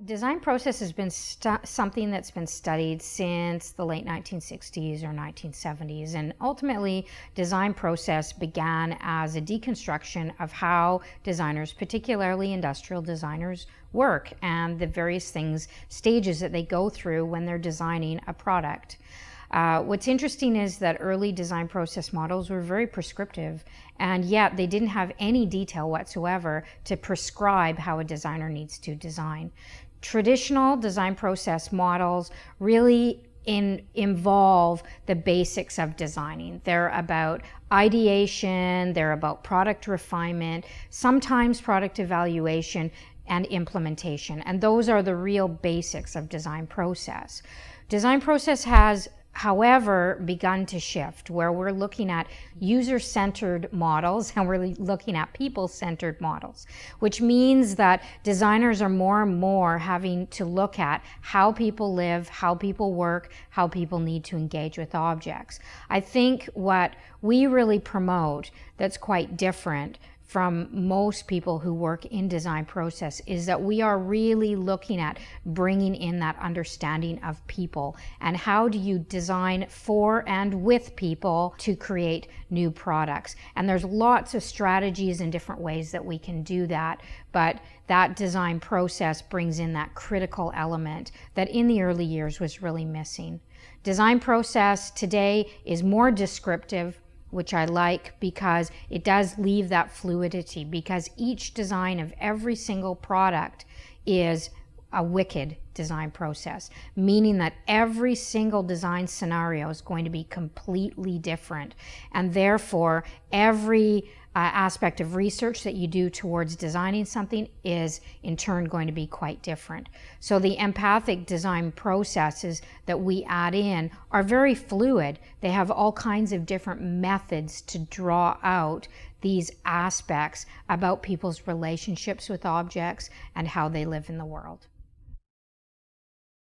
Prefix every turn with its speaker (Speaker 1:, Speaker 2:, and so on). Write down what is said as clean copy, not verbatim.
Speaker 1: Design process has been something that's been studied since the late 1960s or 1970s, and ultimately design process began as a deconstruction of how designers, particularly industrial designers, work and the various stages that they go through when they're designing a product. What's interesting is that early design process models were very prescriptive, and yet they didn't have any detail whatsoever to prescribe how a designer needs to design. Traditional design process models really involve the basics of designing. They're about ideation, they're about product refinement, sometimes product evaluation, and implementation. And those are the real basics of design process. Design process has, however, begun to shift, where we're looking at user-centered models and we're looking at people-centered models, which means that designers are more and more having to look at how people live, how people work, how people need to engage with objects. I think what we really promote that's quite different from most people who work in design process is that we are really looking at bringing in that understanding of people and how do you design for and with people to create new products. And there's lots of strategies and different ways that we can do that, but that design process brings in that critical element that in the early years was really missing. Design process today is more descriptive, which I like because it does leave that fluidity, because each design of every single product is a wicked design process, meaning that every single design scenario is going to be completely different, and therefore every aspect of research that you do towards designing something is in turn going to be quite different. So the empathic design processes that we add in are very fluid. They have all kinds of different methods to draw out these aspects about people's relationships with objects and how they live in the world.